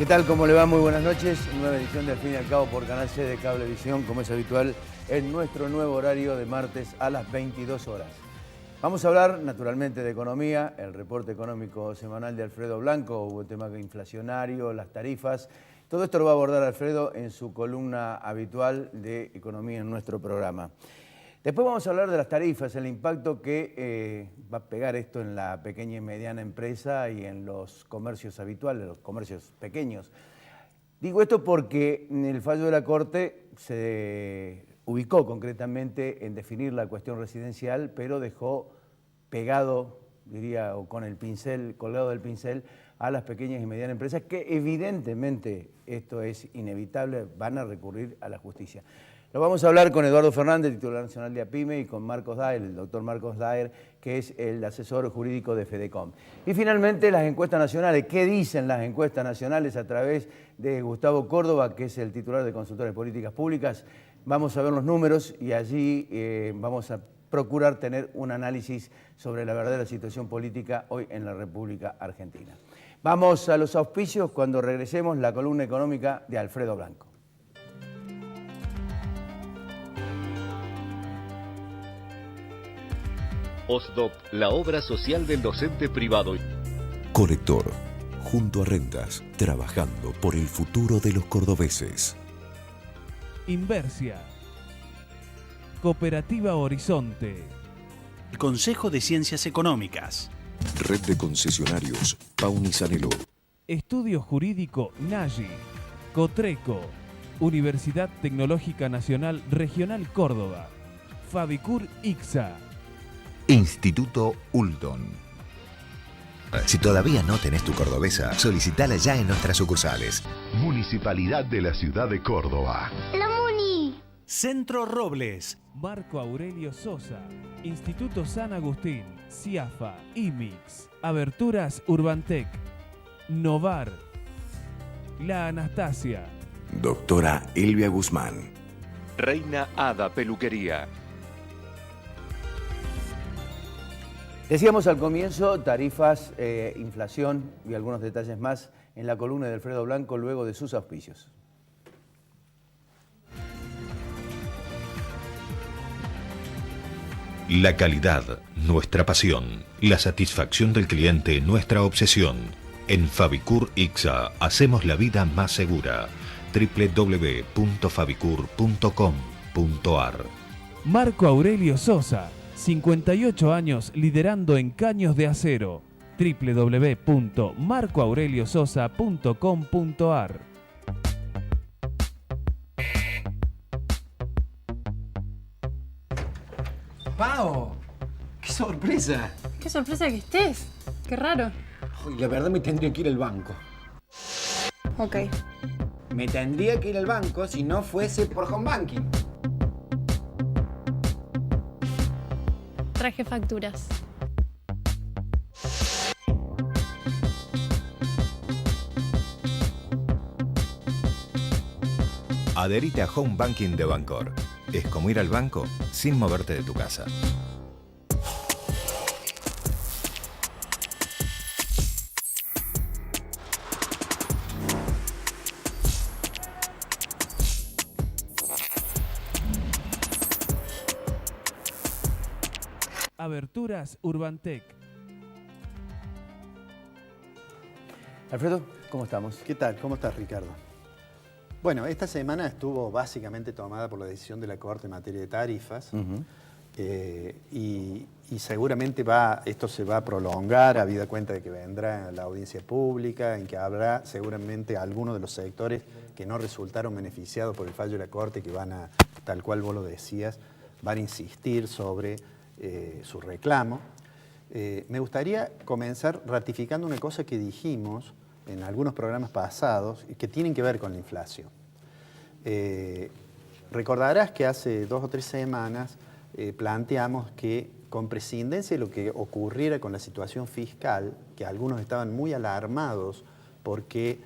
¿Qué tal? ¿Cómo le va? Muy buenas noches. Nueva edición de Al Fin y Al Cabo por Canal C de Cablevisión, como es habitual, en nuestro nuevo horario de martes a las 22 horas. Vamos a hablar, naturalmente, de economía, el reporte económico semanal de Alfredo Blanco, hubo el tema inflacionario, las tarifas. Todo esto lo va a abordar Alfredo en su columna habitual de economía en nuestro programa. Después vamos a hablar de las tarifas, el impacto que va a pegar esto en la pequeña y mediana empresa y en los comercios habituales, los comercios pequeños. Digo esto porque el fallo de la Corte se ubicó concretamente en definir la cuestión residencial, pero dejó pegado, diría, o con el pincel, colgado del pincel, a las pequeñas y medianas empresas que evidentemente, esto es inevitable, van a recurrir a la justicia. Lo vamos a hablar con Eduardo Fernández, titular nacional de APYME, y con Marcos Daer, el doctor Marcos Daer, que es el asesor jurídico de Fedecom. Y finalmente las encuestas nacionales. ¿Qué dicen las encuestas nacionales a través de Gustavo Córdoba, que es el titular de Consultora de Políticas Públicas? Vamos a ver los números y allí vamos a procurar tener un análisis sobre la verdadera situación política hoy en la República Argentina. Vamos a los auspicios cuando regresemos, la columna económica de Alfredo Blanco. OSDOP, la obra social del docente privado. Colector, junto a Rentas, trabajando por el futuro de los cordobeses. Inversia. Cooperativa Horizonte. El Consejo de Ciencias Económicas. Red de concesionarios, Pauni Sanelo. Estudio Jurídico Nagi. Cotreco. Universidad Tecnológica Nacional Regional Córdoba. Fabicur ICSA. Instituto Uldon. Si todavía no tenés tu cordobesa, solicitala ya en nuestras sucursales. Municipalidad de la Ciudad de Córdoba. ¡La Muni! Centro Robles. Marco Aurelio Sosa. Instituto San Agustín. CIAFA. IMIX. Aberturas Urbantec. Novar. La Anastasia. Doctora Elvia Guzmán. Reina Hada Peluquería. Decíamos al comienzo, tarifas, inflación y algunos detalles más en la columna de Alfredo Blanco luego de sus auspicios. La calidad, nuestra pasión. La satisfacción del cliente, nuestra obsesión. En Fabicur ICSA hacemos la vida más segura. www.fabicur.com.ar. Marco Aurelio Sosa. 58 años liderando en caños de acero. www.marcoaureliososa.com.ar. ¡Pao! ¡Qué sorpresa! ¡Qué sorpresa que estés! ¡Qué raro! Uy, la verdad me tendría que ir al banco. Ok. Me tendría que ir al banco si no fuese por home banking. Traje facturas. Adherite a Home Banking de Bancor. Es como ir al banco sin moverte de tu casa. Aberturas Urbantec. Alfredo, ¿cómo estamos? ¿Qué tal? ¿Cómo estás, Ricardo? Bueno, esta semana estuvo básicamente tomada por la decisión de la Corte en materia de tarifas. Y seguramente esto se va a prolongar, habida cuenta de que vendrá la audiencia pública, en que habrá seguramente algunos de los sectores que no resultaron beneficiados por el fallo de la Corte, que van a, tal cual vos lo decías, van a insistir sobre su reclamo. Me gustaría comenzar ratificando una cosa que dijimos en algunos programas pasados y que tienen que ver con la inflación. Recordarás que hace 2 o 3 semanas planteamos que con prescindencia de lo que ocurriera con la situación fiscal, que algunos estaban muy alarmados porque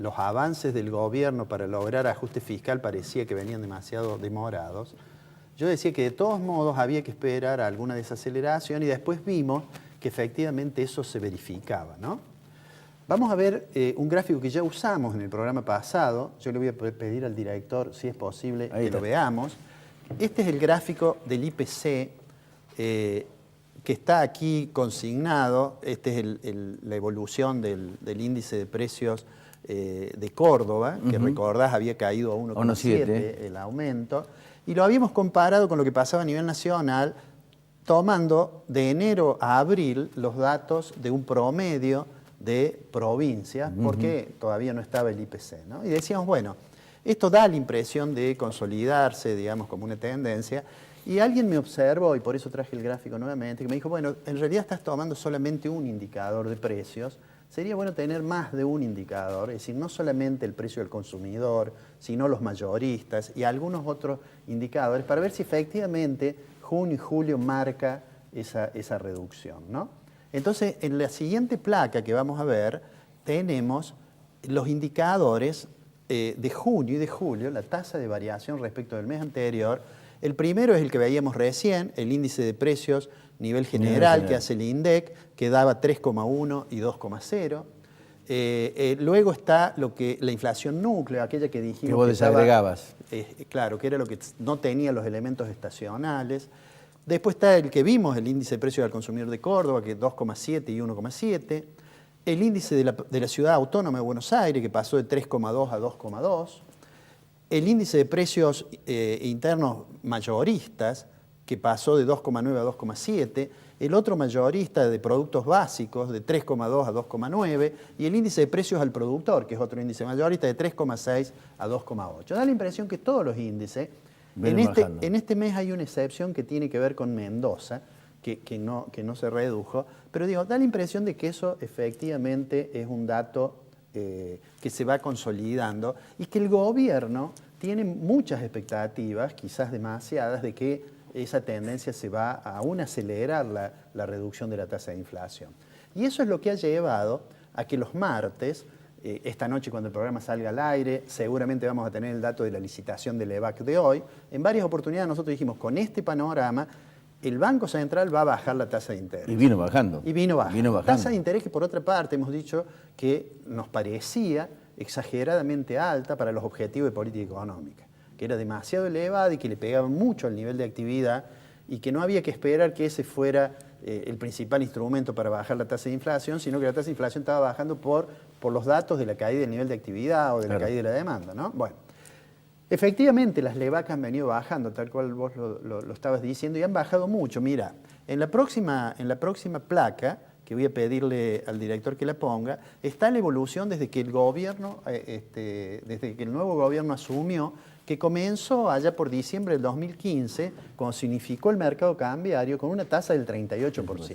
los avances del gobierno para lograr ajuste fiscal parecía que venían demasiado demorados, yo decía que de todos modos había que esperar alguna desaceleración y después vimos que efectivamente eso se verificaba, ¿no? Vamos a ver un gráfico que ya usamos en el programa pasado. Yo le voy a pedir al director, si es posible, que lo veamos. Este es el gráfico del IPC que está aquí consignado. Este es la evolución del índice de precios de Córdoba, que recordás había caído a 1,7 el aumento. Y lo habíamos comparado con lo que pasaba a nivel nacional, tomando de enero a abril los datos de un promedio de provincias, porque todavía no estaba el IPC, ¿no? Y decíamos, bueno, esto da la impresión de consolidarse, digamos, como una tendencia. Y alguien me observó, y por eso traje el gráfico nuevamente, que me dijo, bueno, en realidad estás tomando solamente un indicador de precios. Sería bueno tener más de un indicador, es decir, no solamente el precio del consumidor, sino los mayoristas y algunos otros indicadores, para ver si efectivamente junio y julio marca esa reducción, ¿no? Entonces, en la siguiente placa que vamos a ver, tenemos los indicadores de junio y de julio, la tasa de variación respecto del mes anterior. El primero es el que veíamos recién, el índice de precios nivel general que hace el INDEC, que daba 3,1 y 2,0. Luego está la inflación núcleo, aquella que dijimos que vos desagregabas. Claro, que era lo que no tenía los elementos estacionales. Después está el que vimos, el índice de precios al consumidor de Córdoba, que es 2,7 y 1,7. El índice de la ciudad autónoma de Buenos Aires, que pasó de 3,2 a 2,2. El índice de precios internos mayoristas, que pasó de 2,9 a 2,7. El otro mayorista de productos básicos, de 3,2 a 2,9. Y el índice de precios al productor, que es otro índice mayorista, de 3,6 a 2,8. Da la impresión que todos los índices... En este mes hay una excepción que tiene que ver con Mendoza, que no se redujo, pero digo, da la impresión de que eso efectivamente es un dato que se va consolidando y que el gobierno tiene muchas expectativas, quizás demasiadas, de que esa tendencia se va a aún acelerar la reducción de la tasa de inflación. Y eso es lo que ha llevado a que los martes, esta noche cuando el programa salga al aire, seguramente vamos a tener el dato de la licitación del EVAC de hoy. En varias oportunidades nosotros dijimos, con este panorama, el Banco Central va a bajar la tasa de interés. Y vino bajando. Y vino bajando. Tasa de interés que por otra parte hemos dicho que nos parecía exageradamente alta para los objetivos de política económica, que era demasiado elevada y que le pegaba mucho al nivel de actividad y que no había que esperar que ese fuera el principal instrumento para bajar la tasa de inflación, sino que la tasa de inflación estaba bajando por los datos de la caída del nivel de actividad o de la caída de la demanda, ¿no? Bueno, efectivamente las LEVAC han venido bajando, tal cual vos lo estabas diciendo, y han bajado mucho. Mira, en la próxima placa, que voy a pedirle al director que la ponga, está la evolución desde que el gobierno, desde que el nuevo gobierno asumió, que comenzó allá por diciembre del 2015, cuando se unificó el mercado cambiario con una tasa del 38%.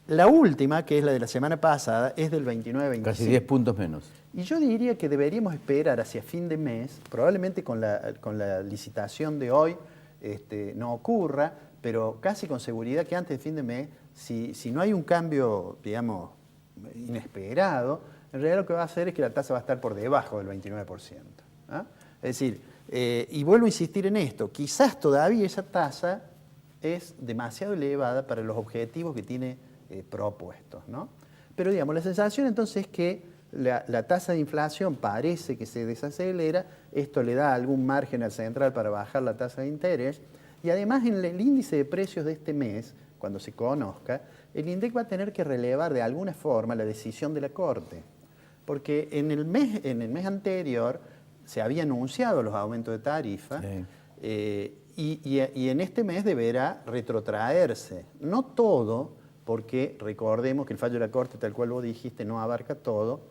La última, que es la de la semana pasada, es del 29-25%. Casi 10 puntos menos. Y yo diría que deberíamos esperar hacia fin de mes, probablemente con la licitación de hoy no ocurra, pero casi con seguridad que antes de fin de mes, si no hay un cambio, digamos, inesperado, en realidad lo que va a hacer es que la tasa va a estar por debajo del 29%. ¿Ah? Es decir, y vuelvo a insistir en esto, quizás todavía esa tasa es demasiado elevada para los objetivos que tiene propuestos, ¿no? Pero digamos, la sensación entonces es que la tasa de inflación parece que se desacelera, esto le da algún margen al central para bajar la tasa de interés, y además en el índice de precios de este mes, cuando se conozca, el INDEC va a tener que relevar de alguna forma la decisión de la Corte, porque en el mes anterior se había anunciado los aumentos de tarifa, y en este mes deberá retrotraerse. No todo, porque recordemos que el fallo de la Corte, tal cual vos dijiste, no abarca todo,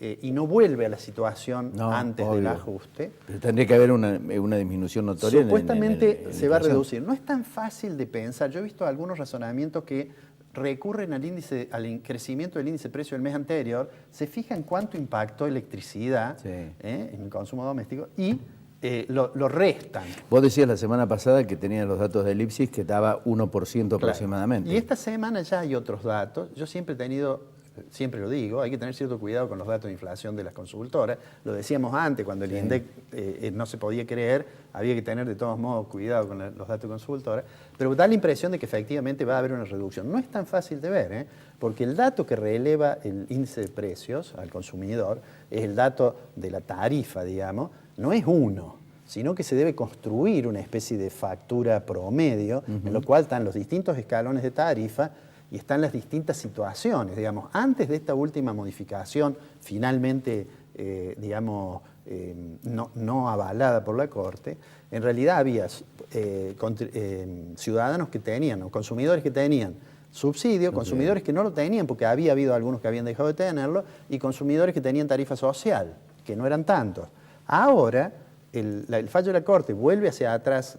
y no vuelve a la situación antes del ajuste. Pero tendría que haber una disminución notoria. Supuestamente se va a reducir. No es tan fácil de pensar. Yo he visto algunos razonamientos que recurren al crecimiento del índice de precio del mes anterior, se fijan cuánto impactó electricidad en el consumo doméstico y lo restan. Vos decías la semana pasada que tenían los datos del IPSIS que daba 1% aproximadamente. Y esta semana ya hay otros datos. Yo siempre he tenido siempre lo digo, hay que tener cierto cuidado con los datos de inflación de las consultoras. Lo decíamos antes, cuando el INDEC no se podía creer, había que tener de todos modos cuidado con los datos de consultoras, pero da la impresión de que efectivamente va a haber una reducción. No es tan fácil de ver, porque el dato que releva el índice de precios al consumidor es el dato de la tarifa, digamos, no es uno, sino que se debe construir una especie de factura promedio, en lo cual están los distintos escalones de tarifa y están las distintas situaciones. Digamos, antes de esta última modificación, finalmente, no avalada por la Corte, en realidad había ciudadanos que tenían, o consumidores que tenían subsidio, consumidores que no lo tenían porque había habido algunos que habían dejado de tenerlo, y consumidores que tenían tarifa social, que no eran tantos. Ahora, el fallo de la Corte vuelve hacia atrás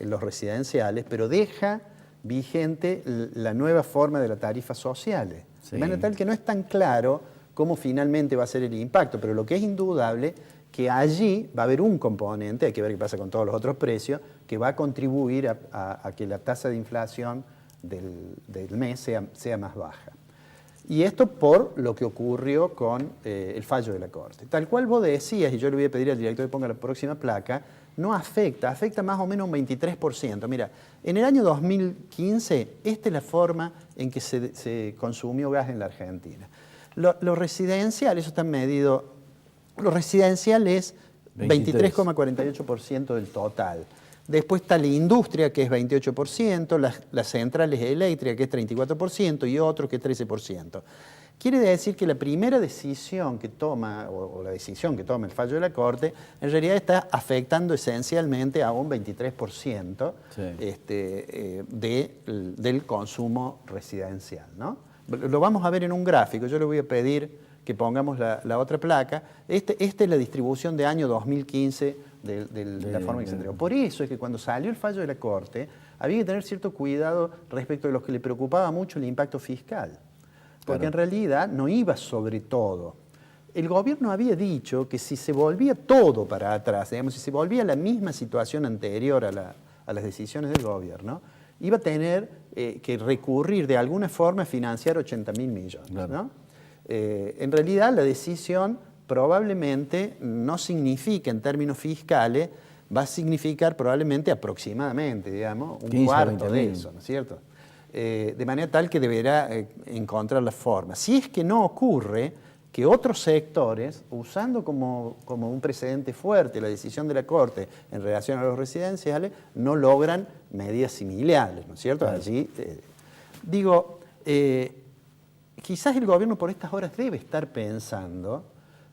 los residenciales, pero deja vigente la nueva forma de la tarifa sociales. De manera tal que no es tan claro cómo finalmente va a ser el impacto, pero lo que es indudable que allí va a haber un componente, hay que ver qué pasa con todos los otros precios, que va a contribuir a que la tasa de inflación del mes sea más baja. Y esto por lo que ocurrió con el fallo de la Corte. Tal cual vos decías, y yo le voy a pedir al director que ponga la próxima placa, no afecta más o menos un 23%. Mira, en el año 2015, esta es la forma en que se consumió gas en la Argentina. Lo residencial, eso está medido, lo residencial es 23,48% del total. Después está la industria, que es 28%, las centrales eléctricas, que es 34%, y otros, que es 13%. Quiere decir que la primera decisión que toma, o la decisión que toma el fallo de la Corte, en realidad está afectando esencialmente a un 23% del consumo residencial, ¿no? Lo vamos a ver en un gráfico. Yo le voy a pedir que pongamos la otra placa. Esta es la distribución de año 2015 de la forma en que se entregó. Por eso es que cuando salió el fallo de la Corte, había que tener cierto cuidado respecto de los que le preocupaba mucho el impacto fiscal. Porque en realidad no iba sobre todo. El gobierno había dicho que si se volvía todo para atrás, digamos, si se volvía a la misma situación anterior a las decisiones del gobierno, iba a tener que recurrir de alguna forma a financiar 80.000 millones. ¿No? En realidad la decisión probablemente no significa en términos fiscales, va a significar probablemente aproximadamente, digamos, un cuarto de eso, ¿no es cierto? De manera tal que deberá encontrar la forma. Si es que no ocurre que otros sectores, usando como un precedente fuerte la decisión de la Corte en relación a los residenciales, no logran medidas similares, ¿no es cierto? Claro. Allí, quizás el gobierno por estas horas debe estar pensando,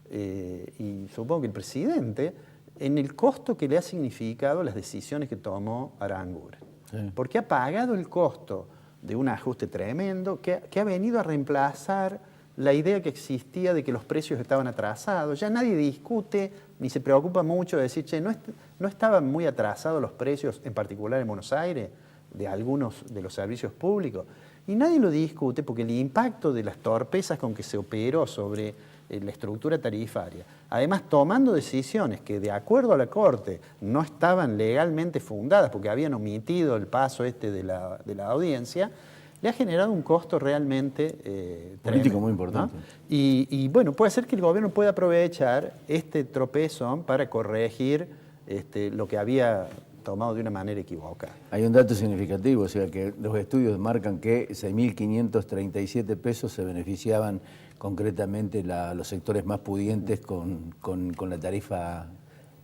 y supongo que el presidente, en el costo que le ha significado las decisiones que tomó Aranguren. Sí. Porque ha pagado el costo de un ajuste tremendo que ha venido a reemplazar la idea que existía de que los precios estaban atrasados. Ya nadie discute ni se preocupa mucho de decir, che, ¿no estaban muy atrasados los precios, en particular en Buenos Aires, de algunos de los servicios públicos? Y nadie lo discute porque el impacto de las torpezas con que se operó sobre la estructura tarifaria, además tomando decisiones que de acuerdo a la Corte no estaban legalmente fundadas porque habían omitido el paso de la audiencia, le ha generado un costo realmente político muy importante. ¿No? Y bueno, puede ser que el gobierno pueda aprovechar este tropezón para corregir lo que había tomado de una manera equivocada. Hay un dato significativo, o sea que los estudios marcan que 6.537 pesos se beneficiaban concretamente los sectores más pudientes con la tarifa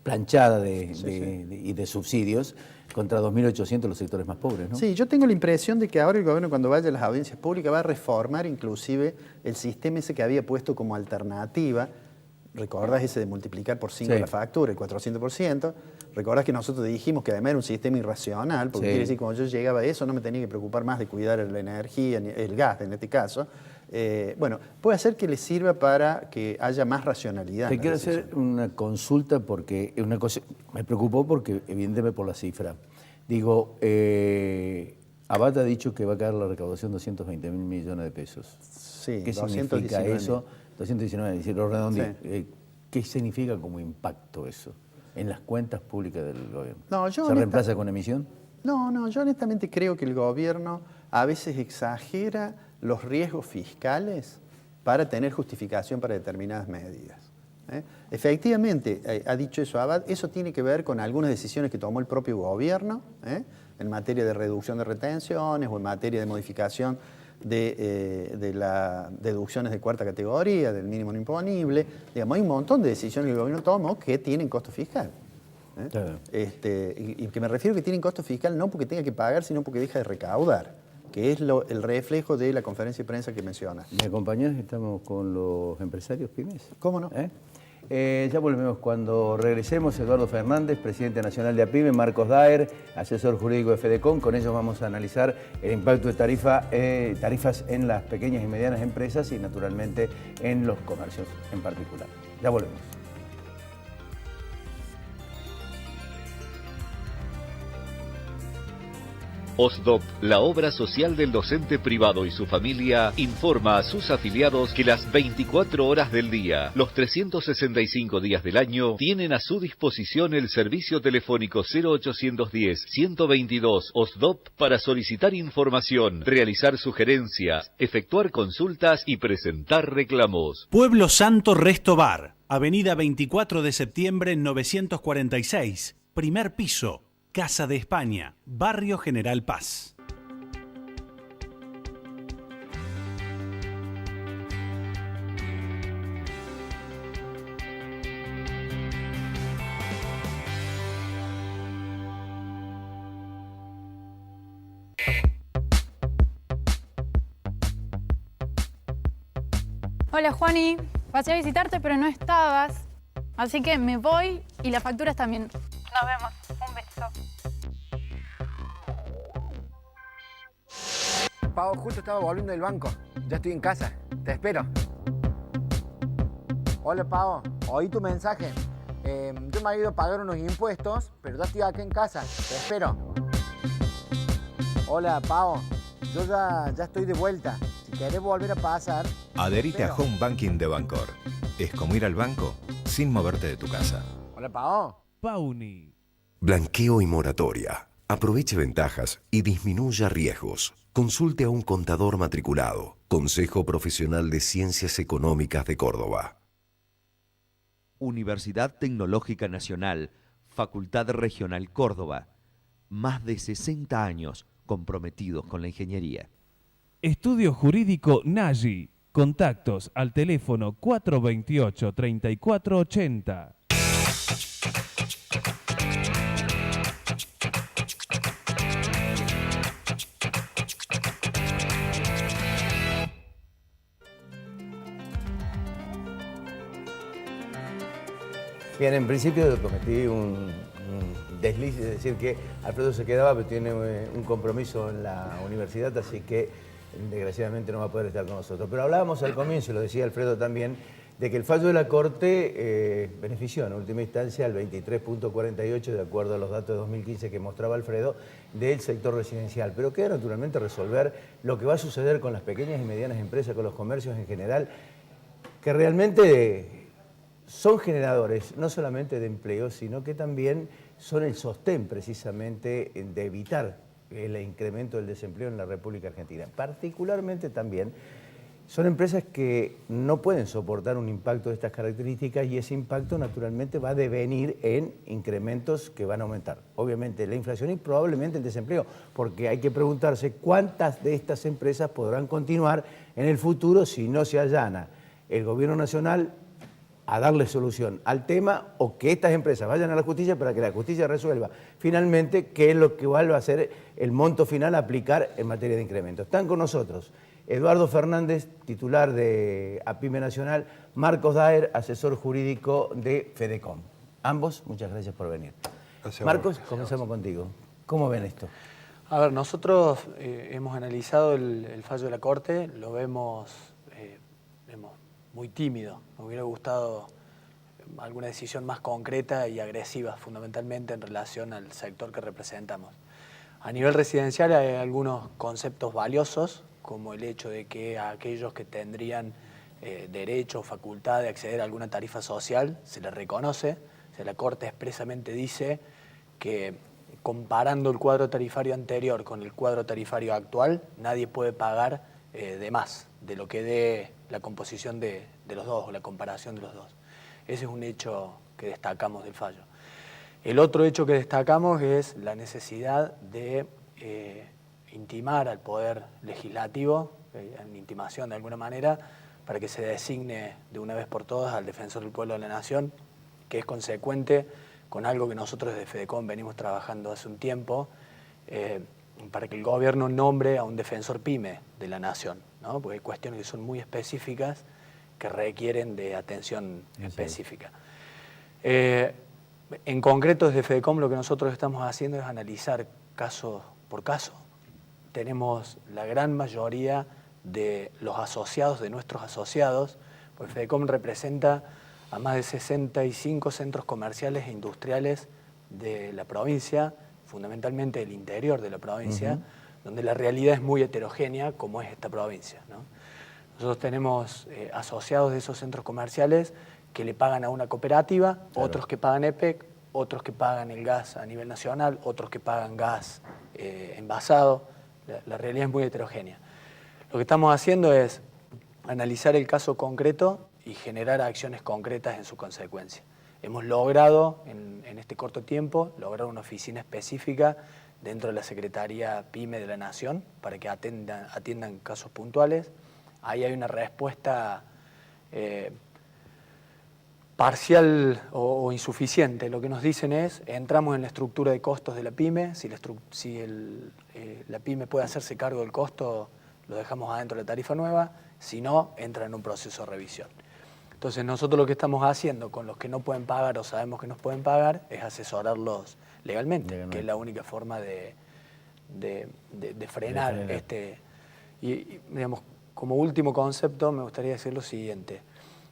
planchada y de subsidios, contra 2.800 los sectores más pobres, ¿no? Sí, yo tengo la impresión de que ahora el gobierno, cuando vaya a las audiencias públicas, va a reformar inclusive el sistema ese que había puesto como alternativa. ¿Recordás ese de multiplicar por 5 la factura, el 400%? ¿Recordás que nosotros dijimos que además era un sistema irracional? Porque quiere decir, cuando yo llegaba a eso, no me tenía que preocupar más de cuidar la energía, el gas en este caso. Bueno, puede ser que le sirva para que haya más racionalidad. Te quiero hacer una consulta porque una cosa me preocupó porque evidentemente por la cifra. Digo, Abad ha dicho que va a caer la recaudación 220.000 millones de pesos. Sí, ¿Qué significa eso? 219, lo redondeé. Sí. ¿Qué significa como impacto eso en las cuentas públicas del gobierno? No, ¿se reemplaza con emisión? No, yo honestamente creo que el gobierno a veces exagera los riesgos fiscales para tener justificación para determinadas medidas. Efectivamente, ha dicho eso Abad, eso tiene que ver con algunas decisiones que tomó el propio gobierno en materia de reducción de retenciones o en materia de modificación de las deducciones de cuarta categoría, del mínimo no imponible. Digamos, hay un montón de decisiones que el gobierno tomó que tienen costo fiscal. Claro. Y que me refiero que tienen costo fiscal no porque tenga que pagar, sino porque deja de recaudar, que es el reflejo de la conferencia de prensa que mencionas. ¿Me acompañás? Estamos con los empresarios pymes. ¿Cómo no? Ya volvemos cuando regresemos. Eduardo Fernández, presidente nacional de APYME, Marcos Daer, asesor jurídico de FEDECOM. Con ellos vamos a analizar el impacto de tarifas en las pequeñas y medianas empresas y naturalmente en los comercios en particular. Ya volvemos. OSDOP, la obra social del docente privado y su familia, informa a sus afiliados que las 24 horas del día, los 365 días del año, tienen a su disposición el servicio telefónico 0810-122 OSDOP para solicitar información, realizar sugerencias, efectuar consultas y presentar reclamos. Pueblo Santo Resto Bar, Avenida 24 de septiembre 946, primer piso. Casa de España, Barrio General Paz. Hola Juani, pasé a visitarte pero no estabas. Así que me voy y las facturas también. Nos vemos. Un beso. Pau, justo estaba volviendo del banco. Ya estoy en casa. Te espero. Hola, Pau. Oí tu mensaje. Yo me he ido a pagar unos impuestos, pero ya estoy acá en casa. Te espero. Hola, Pau. Yo ya estoy de vuelta. Si querés volver a pasar... Adherite a Home Banking de Bancor. Es como ir al banco sin moverte de tu casa. Hola, Pau. Pauni. Blanqueo y moratoria. Aproveche ventajas y disminuya riesgos. Consulte a un contador matriculado. Consejo Profesional de Ciencias Económicas de Córdoba. Universidad Tecnológica Nacional, Facultad Regional Córdoba. Más de 60 años comprometidos con la ingeniería. Estudio Jurídico Nagy. Contactos al teléfono 428-3480. Bien, en principio cometí un desliz de decir que Alfredo se quedaba, pero tiene un compromiso en la universidad, así que desgraciadamente no va a poder estar con nosotros. Pero hablábamos al comienzo, y lo decía Alfredo también, de que el fallo de la Corte benefició en última instancia al 23.48, de acuerdo a los datos de 2015 que mostraba Alfredo, del sector residencial. Pero queda naturalmente resolver lo que va a suceder con las pequeñas y medianas empresas, con los comercios en general, que realmente son generadores no solamente de empleo, sino que también son el sostén precisamente de evitar el incremento del desempleo en la República Argentina. Particularmente también son empresas que no pueden soportar un impacto de estas características y ese impacto naturalmente va a devenir en incrementos que van a aumentar. Obviamente la inflación y probablemente el desempleo, porque hay que preguntarse cuántas de estas empresas podrán continuar en el futuro si no se allana el gobierno nacional a darle solución al tema o que estas empresas vayan a la justicia para que la justicia resuelva finalmente qué es lo que va a ser el monto final a aplicar en materia de incremento. Están con nosotros Eduardo Fernández, titular de APYME Nacional, Marcos Daer, asesor jurídico de FEDECOM. Ambos, muchas gracias por venir. Gracias. Marcos, comenzamos contigo. ¿Cómo ven esto? A ver, nosotros hemos analizado el fallo de la Corte, lo vemos muy tímido. Me hubiera gustado alguna decisión más concreta y agresiva, fundamentalmente en relación al sector que representamos. A nivel residencial hay algunos conceptos valiosos, como el hecho de que a aquellos que tendrían derecho o facultad de acceder a alguna tarifa social se les reconoce. O sea, la Corte expresamente dice que comparando el cuadro tarifario anterior con el cuadro tarifario actual, nadie puede pagar de más, de lo que dé la composición de los dos o la comparación de los dos. Ese es un hecho que destacamos del fallo. El otro hecho que destacamos es la necesidad de intimar al Poder Legislativo, en intimación de alguna manera, para que se designe de una vez por todas al Defensor del Pueblo de la Nación, que es consecuente con algo que nosotros desde FEDECOM venimos trabajando hace un tiempo, para que el gobierno nombre a un defensor PYME de la Nación, ¿no? Porque hay cuestiones que son muy específicas que requieren de atención específica. En concreto, desde FEDECOM lo que nosotros estamos haciendo es analizar caso por caso. Tenemos la gran mayoría de los asociados, de nuestros asociados, pues FEDECOM representa a más de 65 centros comerciales e industriales de la provincia, fundamentalmente del interior de la provincia, donde la realidad es muy heterogénea, como es esta provincia, ¿no? Nosotros tenemos asociados de esos centros comerciales que le pagan a una cooperativa, otros que pagan EPEC, otros que pagan el gas a nivel nacional, otros que pagan gas envasado. La realidad es muy heterogénea. Lo que estamos haciendo es analizar el caso concreto y generar acciones concretas en su consecuencia. Hemos logrado, en este corto tiempo, lograr una oficina específica dentro de la Secretaría PYME de la Nación para que atiendan casos puntuales. Ahí hay una respuesta parcial o insuficiente. Lo que nos dicen es, entramos en la estructura de costos de la PYME, si la PYME puede hacerse cargo del costo, lo dejamos adentro de la tarifa nueva, si no, entra en un proceso de revisión. Entonces nosotros lo que estamos haciendo con los que no pueden pagar o sabemos que nos pueden pagar es asesorarlos legalmente, que es la única forma de frenar este... Y digamos, como último concepto me gustaría decir lo siguiente.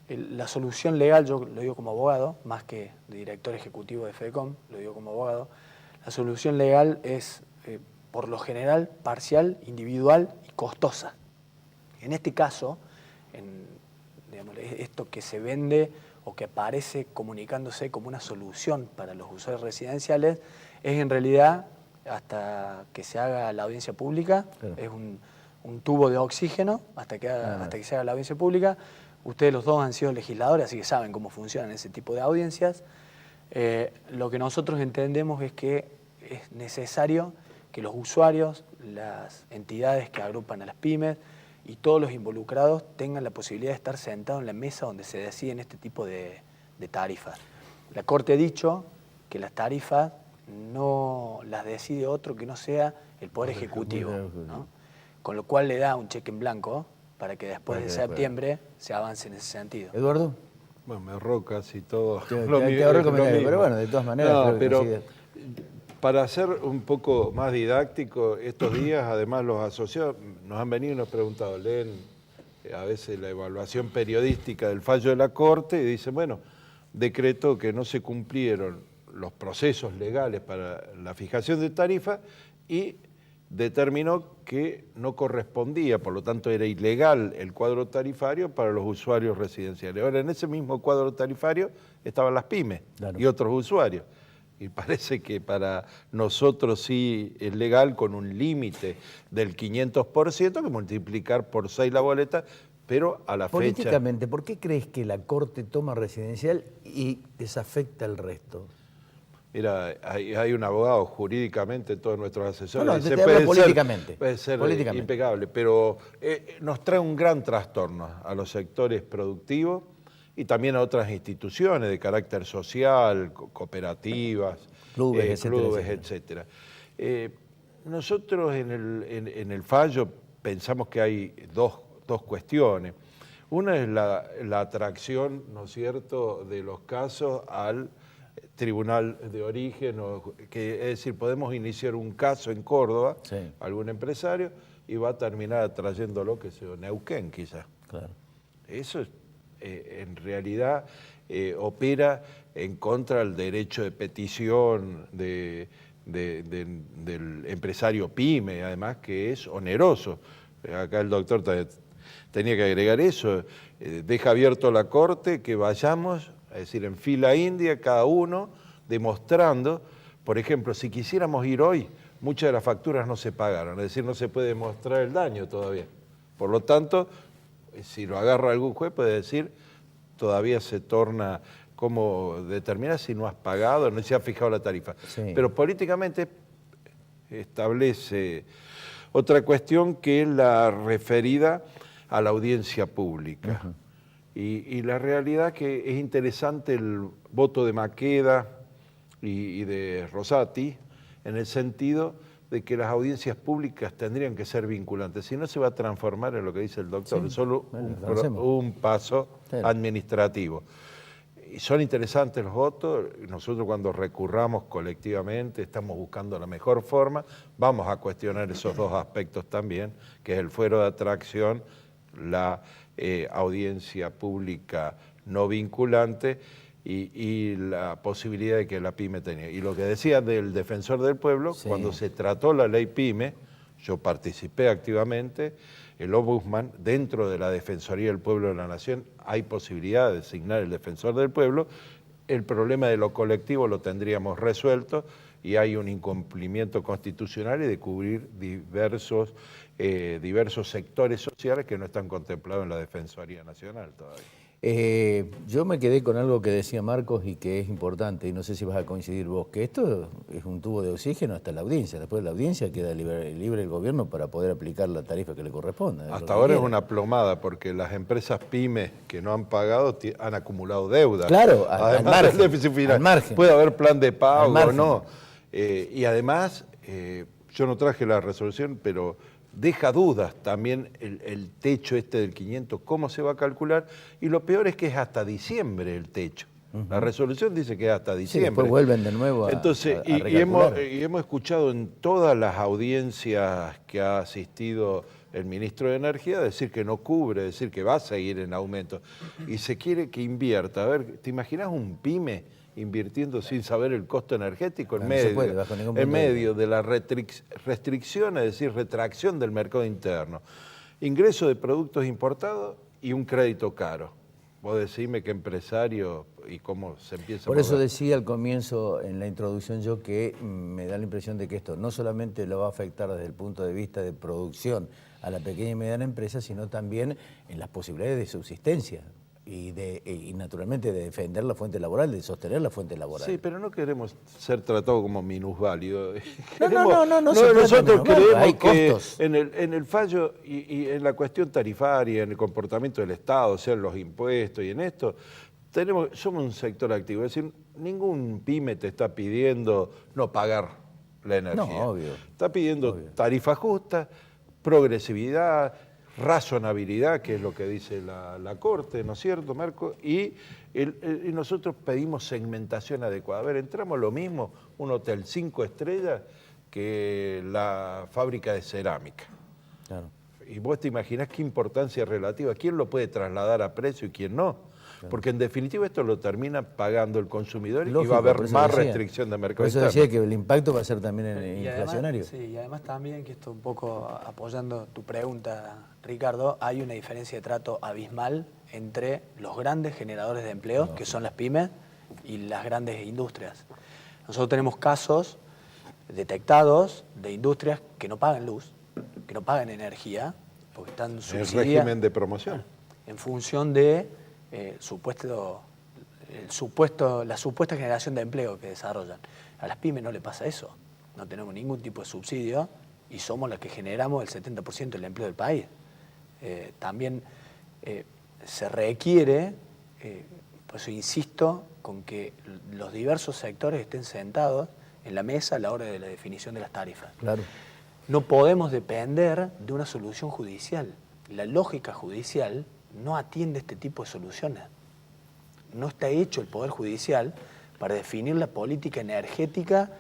La solución legal, yo lo digo como abogado, más que de director ejecutivo de FEDECOM, lo digo como abogado, la solución legal es, por lo general, parcial, individual y costosa. En este caso, digamos, esto que se vende o que aparece comunicándose como una solución para los usuarios residenciales, es en realidad, hasta que se haga la audiencia pública, es un tubo de oxígeno, hasta que se haga la audiencia pública. Ustedes los dos han sido legisladores, así que saben cómo funcionan ese tipo de audiencias. Lo que nosotros entendemos es que es necesario que los usuarios, las entidades que agrupan a las pymes y todos los involucrados tengan la posibilidad de estar sentados en la mesa donde se deciden este tipo de tarifas. La Corte ha dicho que las tarifas no las decide otro que no sea el Poder Ejecutivo, ¿no? Con lo cual le da un cheque en blanco para que después de septiembre se avance en ese sentido. ¿Eduardo? Bueno, me ahorró casi todo. Te ahorré el comentario, pero bueno, de todas maneras... No, pero para ser un poco más didáctico, estos días, además, los asociados nos han venido y nos han preguntado, leen a veces la evaluación periodística del fallo de la Corte y dicen, bueno, decretó que no se cumplieron los procesos legales para la fijación de tarifas y determinó que no correspondía, por lo tanto era ilegal el cuadro tarifario para los usuarios residenciales. Ahora, en ese mismo cuadro tarifario estaban las pymes y otros usuarios. Y parece que para nosotros sí es legal con un límite del 500%, que multiplicar por 6 la boleta, pero a la fecha... Políticamente, ¿por qué crees que la Corte toma residencial y desafecta el resto? Mira, hay un abogado jurídicamente, todos nuestros asesores... No, te hablo políticamente. Puede ser impecable, pero nos trae un gran trastorno a los sectores productivos y también a otras instituciones de carácter social, cooperativas, clubes, etcétera. Nosotros en el fallo pensamos que hay dos cuestiones. Una es la atracción, ¿no es cierto?, de los casos al tribunal de origen, es decir, podemos iniciar un caso en Córdoba, algún empresario, y va a terminar atrayéndolo, que sea Neuquén quizás. Claro. Eso en realidad opera en contra del derecho de petición del empresario PYME, además que es oneroso. Acá el doctor tenía que agregar eso, deja abierto la Corte que vayamos, es decir, en fila india, cada uno demostrando, por ejemplo, si quisiéramos ir hoy, muchas de las facturas no se pagaron, es decir, no se puede demostrar el daño todavía. Por lo tanto, si lo agarra algún juez puede decir, todavía se torna cómo determinar si no has pagado, no se ha fijado la tarifa. Sí. Pero políticamente establece otra cuestión que es la referida a la audiencia pública. Y la realidad que es interesante el voto de Maqueda y de Rosati en el sentido de que las audiencias públicas tendrían que ser vinculantes, si no se va a transformar en lo que dice el doctor, solo un paso administrativo. Y son interesantes los votos, nosotros cuando recurramos colectivamente estamos buscando la mejor forma, vamos a cuestionar esos dos aspectos también, que es el fuero de atracción, la audiencia pública no vinculante y la posibilidad de que la PYME tenía. Y lo que decía del defensor del pueblo, cuando se trató la ley PYME, yo participé activamente, el Ombudsman, dentro de la Defensoría del Pueblo de la Nación, hay posibilidad de designar el defensor del pueblo, el problema de lo colectivo lo tendríamos resuelto y hay un incumplimiento constitucional y de cubrir diversos sectores sociales que no están contemplados en la Defensoría Nacional todavía. Yo me quedé con algo que decía Marcos y que es importante, y no sé si vas a coincidir vos, que esto es un tubo de oxígeno hasta la audiencia. Después de la audiencia queda libre el gobierno para poder aplicar la tarifa que le corresponda. Hasta ahora es una plomada, porque las empresas pymes que no han pagado han acumulado deuda. Claro, al margen, del déficit final. Al margen. Puede haber plan de pago o no. Y además, yo no traje la resolución, pero deja dudas también el techo del 500, cómo se va a calcular, y lo peor es que es hasta diciembre el techo. La resolución dice que es hasta diciembre. Sí, después vuelven de nuevo a hemos escuchado en todas las audiencias que ha asistido el ministro de Energía decir que no cubre, decir que va a seguir en aumento, y se quiere que invierta. A ver, ¿te imaginas un pyme invirtiendo sin saber el costo energético en medio de la restricción, es decir, retracción del mercado interno, ingreso de productos importados y un crédito caro? Vos decime qué empresario y cómo se empieza a Por eso decía al comienzo, en la introducción yo, que me da la impresión de que esto no solamente lo va a afectar desde el punto de vista de producción a la pequeña y mediana empresa, sino también en las posibilidades de subsistencia. Y naturalmente de defender la fuente laboral, de sostener la fuente laboral. Sí, pero no queremos ser tratados como minusválidos. No, nosotros creemos hay que costos. en el fallo y en la cuestión tarifaria, en el comportamiento del Estado, o sea, en los impuestos y en esto, somos un sector activo. Es decir, ningún pyme te está pidiendo no pagar la energía. No, obvio. Está pidiendo tarifa justa, progresividad, razonabilidad, que es lo que dice la Corte, ¿no es cierto, Marco? Y nosotros pedimos segmentación adecuada. A ver, entramos lo mismo, un hotel 5 estrellas que la fábrica de cerámica. Claro. Y vos te imaginás qué importancia relativa, quién lo puede trasladar a precio y quién no. Porque en definitiva esto lo termina pagando el consumidor. Lógico, y va a haber más restricción de mercado interno. Por eso decía que el impacto va a ser también inflacionario. Además, y además también, que esto un poco apoyando tu pregunta, Ricardo, hay una diferencia de trato abismal entre los grandes generadores de empleo, que son las pymes, y las grandes industrias. Nosotros tenemos casos detectados de industrias que no pagan luz, que no pagan energía, porque están subsidiadas. El régimen de promoción. En función de la supuesta generación de empleo que desarrollan. A las pymes no le pasa eso. No tenemos ningún tipo de subsidio y somos las que generamos el 70% del empleo del país. También se requiere, por eso insisto, con que los diversos sectores estén sentados en la mesa a la hora de la definición de las tarifas. Claro. No podemos depender de una solución judicial. La lógica judicial no atiende este tipo de soluciones. No está hecho el Poder Judicial para definir la política energética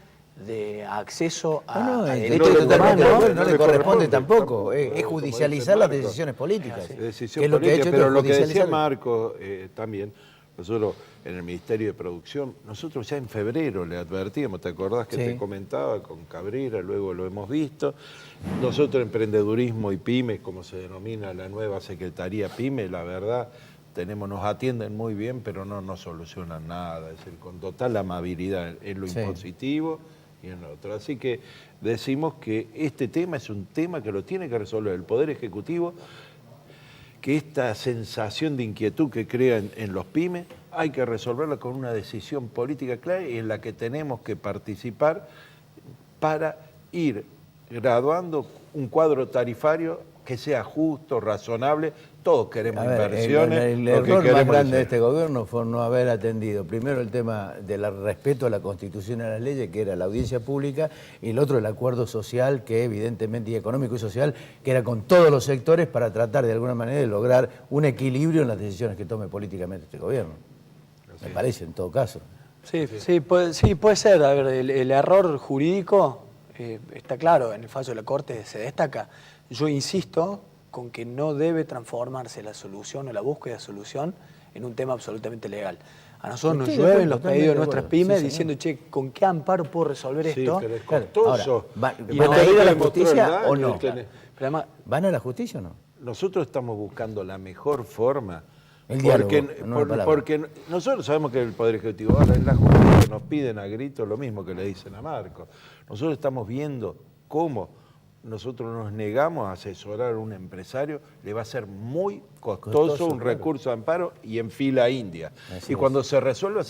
de acceso a derechos humanos. No le corresponde tampoco. Es judicializar las decisiones políticas. Pero lo que decía Marco también, nosotros en el Ministerio de Producción, nosotros ya en febrero le advertíamos, ¿te acordás que te comentaba con Cabrera? Luego lo hemos visto. Nosotros, Emprendedurismo y Pymes, como se denomina la nueva Secretaría Pyme, la verdad, nos atienden muy bien, pero no nos solucionan nada, es decir, con total amabilidad en lo impositivo y en lo otro. Así que decimos que este tema es un tema que lo tiene que resolver el Poder Ejecutivo, que esta sensación de inquietud que crea en los pymes hay que resolverla con una decisión política clara y en la que tenemos que participar para ir graduando un cuadro tarifario que sea justo, razonable. Todos queremos inversiones. El error más grande de este gobierno fue no haber atendido primero el tema del respeto a la Constitución y a las leyes, que era la audiencia pública, y el otro el acuerdo social, que evidentemente, y económico y social, que era con todos los sectores para tratar de alguna manera de lograr un equilibrio en las decisiones que tome políticamente este gobierno. Me parece, en todo caso. Sí, puede ser. A ver, el error jurídico está claro, en el fallo de la Corte se destaca. Yo insisto con que no debe transformarse la solución o la búsqueda de solución en un tema absolutamente legal. A nosotros nos llueven los pedidos de nuestras pymes diciendo, che, ¿con qué amparo puedo resolver esto? Pero es costoso. ¿Van a ir a la justicia o no? Pero además, ¿van a la justicia o no? Nosotros estamos buscando la mejor forma. El diálogo, porque nosotros sabemos que el Poder Ejecutivo ahora es la justicia, nos piden a gritos lo mismo que le dicen a Marco. Nosotros estamos viendo cómo nosotros nos negamos a asesorar a un empresario, le va a ser muy costoso un recurso de amparo y en fila india. Y cuando se resuelve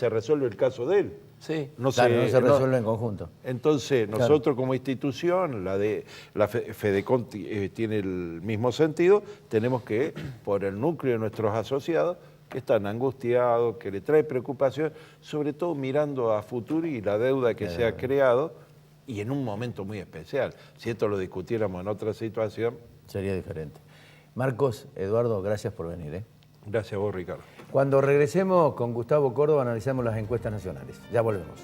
el caso de él. Sí. No se resuelve en conjunto. Entonces, nosotros como institución, la Fedecon tiene el mismo sentido, tenemos que, por el núcleo de nuestros asociados, que están angustiados, que le trae preocupación, sobre todo mirando a futuro y la deuda que se ha creado, y en un momento muy especial. Si esto lo discutiéramos en otra situación... sería diferente. Marcos, Eduardo, gracias por venir. Gracias a vos, Ricardo. Cuando regresemos con Gustavo Córdoba, analizamos las encuestas nacionales. Ya volvemos.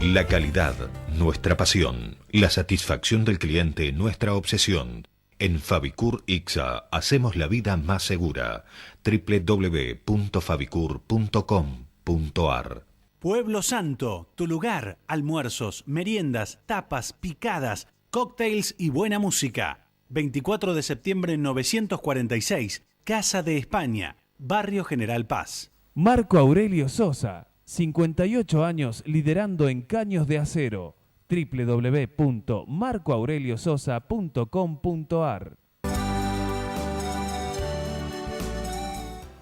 La calidad, nuestra pasión. La satisfacción del cliente, nuestra obsesión. En Fabicur Ixa hacemos la vida más segura. www.fabicur.com.ar. Pueblo Santo, tu lugar, almuerzos, meriendas, tapas, picadas, cócteles y buena música. 24 de septiembre 946, Casa de España, Barrio General Paz. Marco Aurelio Sosa, 58 años liderando en caños de acero. www.marcoaureliososa.com.ar.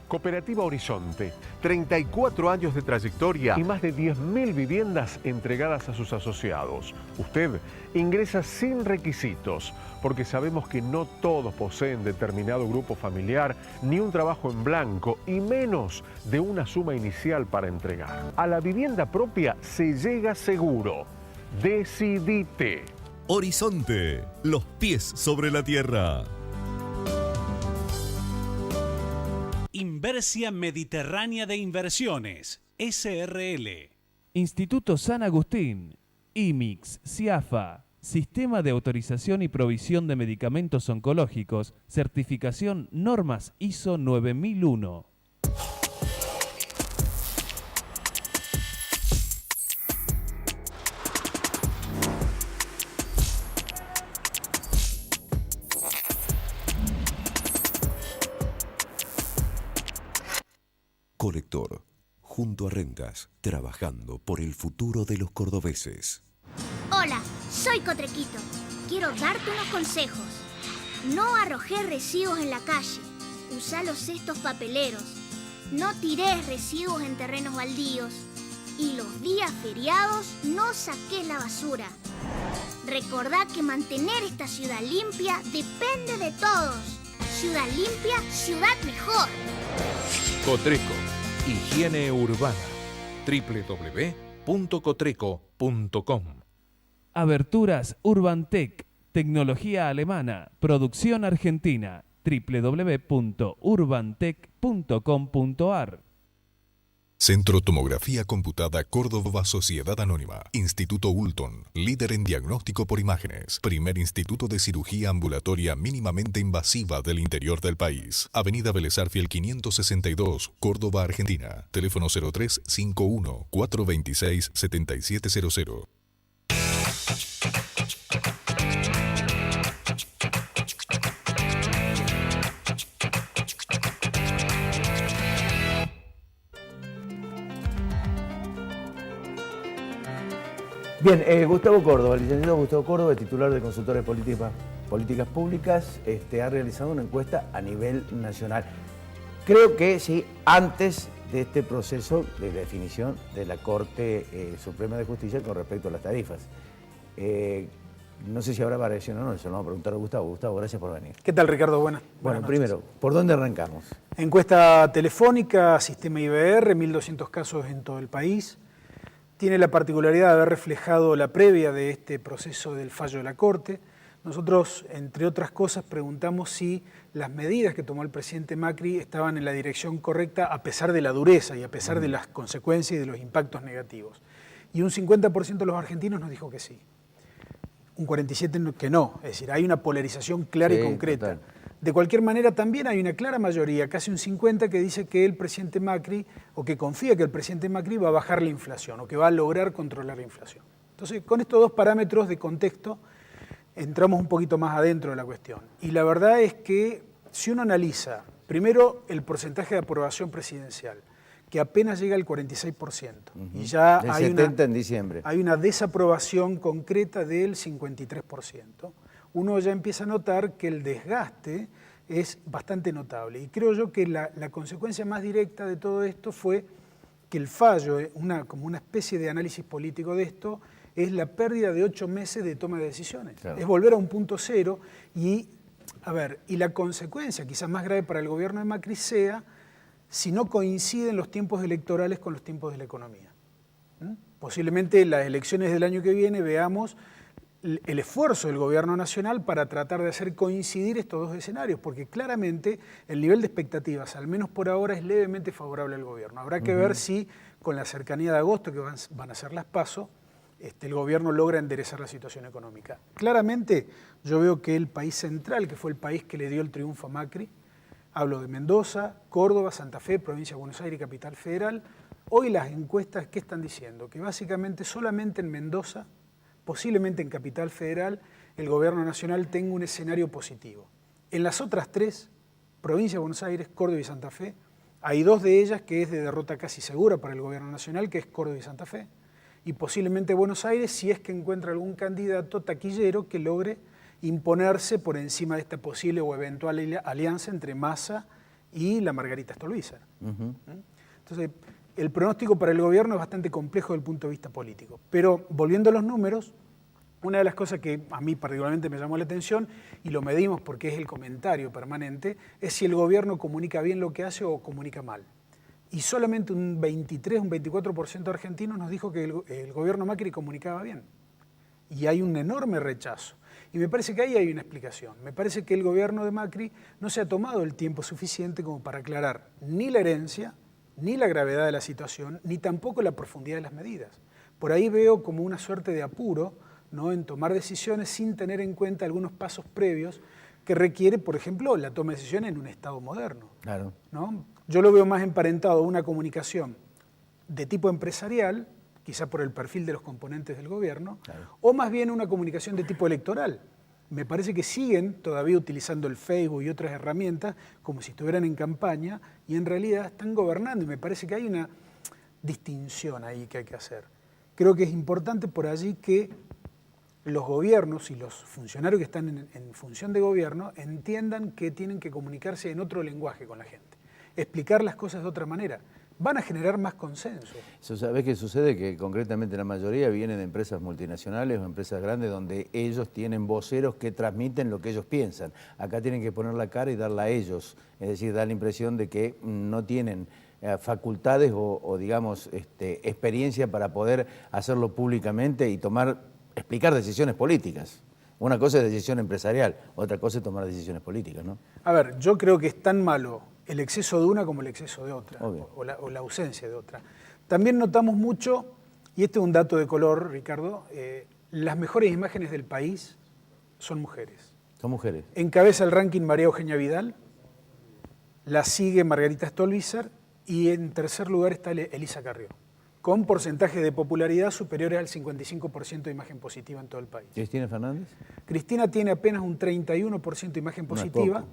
Cooperativa Horizonte, 34 años de trayectoria y más de 10.000 viviendas entregadas a sus asociados. Usted ingresa sin requisitos, porque sabemos que no todos poseen determinado grupo familiar, ni un trabajo en blanco, y menos de una suma inicial para entregar. A la vivienda propia se llega seguro. Decidite. Horizonte, los pies sobre la tierra. Inversia Mediterránea de Inversiones, SRL. Instituto San Agustín, IMIX, CIAFA, Sistema de Autorización y Provisión de Medicamentos Oncológicos, certificación normas ISO 9001. Colector, junto a Rentas, trabajando por el futuro de los cordobeses. Hola, soy Cotrequito. Quiero darte unos consejos. No arrojes residuos en la calle. Usa los cestos papeleros. No tires residuos en terrenos baldíos. Y los días feriados no saques la basura. Recordá que mantener esta ciudad limpia depende de todos. Ciudad limpia, ciudad mejor. Cotreco, higiene urbana. www.cotreco.com. Aberturas Urbantec, tecnología alemana, producción argentina. www.urbantec.com.ar. Centro Tomografía Computada Córdoba Sociedad Anónima. Instituto Ulton, líder en diagnóstico por imágenes. Primer instituto de cirugía ambulatoria mínimamente invasiva del interior del país. Avenida Vélez Arfiel 562, Córdoba, Argentina. Teléfono 0351 426 7700. Bien, Gustavo Córdoba, licenciado Gustavo Córdoba, titular de Consultores Políticos Políticas Públicas ha realizado una encuesta a nivel nacional. Creo que sí, antes de este proceso de definición de la Corte Suprema de Justicia con respecto a las tarifas. No sé si habrá variación o no, eso lo vamos a preguntar a Gustavo. Gustavo, gracias por venir. ¿Qué tal, Ricardo? Buenas primero, ¿por dónde arrancamos? Encuesta telefónica, sistema IBR, 1.200 casos en todo el país. Tiene la particularidad de haber reflejado la previa de este proceso del fallo de la Corte. Nosotros, entre otras cosas, preguntamos si las medidas que tomó el presidente Macri estaban en la dirección correcta a pesar de la dureza y a pesar de las consecuencias y de los impactos negativos. Y un 50% de los argentinos nos dijo que sí. Un 47% que no. Es decir, hay una polarización clara y concreta. Total. De cualquier manera, también hay una clara mayoría, casi un 50%, que dice que el presidente Macri, o que confía que el presidente Macri va a bajar la inflación, o que va a lograr controlar la inflación. Entonces, con estos dos parámetros de contexto, entramos un poquito más adentro de la cuestión. Y la verdad es que, si uno analiza, primero, el porcentaje de aprobación presidencial, que apenas llega al 46%, y ya hay 70 en diciembre. Hay una desaprobación concreta del 53%. Uno ya empieza a notar que el desgaste es bastante notable. Y creo yo que la consecuencia más directa de todo esto fue que el fallo, como una especie de análisis político de esto, es la pérdida de 8 meses de toma de decisiones. Claro. Es volver a un punto cero y la consecuencia quizás más grave para el gobierno de Macri sea si no coinciden los tiempos electorales con los tiempos de la economía. Posiblemente en las elecciones del año que viene veamos el esfuerzo del gobierno nacional para tratar de hacer coincidir estos dos escenarios, porque claramente el nivel de expectativas, al menos por ahora, es levemente favorable al gobierno. Habrá que ver si con la cercanía de agosto, que van a ser las PASO, el gobierno logra enderezar la situación económica. Claramente yo veo que el país central, que fue el país que le dio el triunfo a Macri, hablo de Mendoza, Córdoba, Santa Fe, Provincia de Buenos Aires y Capital Federal, hoy las encuestas, ¿qué están diciendo? Que básicamente solamente en Mendoza, posiblemente en Capital Federal, el gobierno nacional tenga un escenario positivo. En las otras tres, Provincia de Buenos Aires, Córdoba y Santa Fe, hay dos de ellas que es de derrota casi segura para el gobierno nacional, que es Córdoba y Santa Fe, y posiblemente Buenos Aires si es que encuentra algún candidato taquillero que logre imponerse por encima de esta posible o eventual alianza entre Massa y la Margarita Stolbizer. Entonces, el pronóstico para el gobierno es bastante complejo desde el punto de vista político. Pero volviendo a los números, una de las cosas que a mí particularmente me llamó la atención, y lo medimos porque es el comentario permanente, es si el gobierno comunica bien lo que hace o comunica mal. Y solamente un 23, un 24% de argentinos nos dijo que el gobierno Macri comunicaba bien. Y hay un enorme rechazo. Y me parece que ahí hay una explicación. Me parece que el gobierno de Macri no se ha tomado el tiempo suficiente como para aclarar ni la herencia, ni la gravedad de la situación, ni tampoco la profundidad de las medidas. Por ahí veo como una suerte de apuro, ¿no?, en tomar decisiones sin tener en cuenta algunos pasos previos que requiere, por ejemplo, la toma de decisiones en un Estado moderno. Claro. ¿No? Yo lo veo más emparentado a una comunicación de tipo empresarial, quizá por el perfil de los componentes del gobierno, claro, o más bien una comunicación de tipo electoral. Me parece que siguen todavía utilizando el Facebook y otras herramientas como si estuvieran en campaña y en realidad están gobernando, y me parece que hay una distinción ahí que hay que hacer. Creo que es importante por allí que los gobiernos y los funcionarios que están en función de gobierno entiendan que tienen que comunicarse en otro lenguaje con la gente, explicar las cosas de otra manera. Van a generar más consenso. ¿Sabés qué sucede? Que concretamente la mayoría vienen de empresas multinacionales o empresas grandes donde ellos tienen voceros que transmiten lo que ellos piensan. Acá tienen que poner la cara y darla a ellos, es decir, dar la impresión de que no tienen facultades o digamos, experiencia para poder hacerlo públicamente y explicar decisiones políticas. Una cosa es decisión empresarial, otra cosa es tomar decisiones políticas, ¿no? A ver, yo creo que es tan malo el exceso de una como el exceso de otra, o la ausencia de otra. También notamos mucho, y este es un dato de color, Ricardo, las mejores imágenes del país son mujeres. Son mujeres. Encabeza el ranking María Eugenia Vidal, la sigue Margarita Stolbizer, y en tercer lugar está Elisa Carrió, con porcentajes de popularidad superiores al 55% de imagen positiva en todo el país. ¿Cristina Fernández? Cristina tiene apenas un 31% de imagen positiva.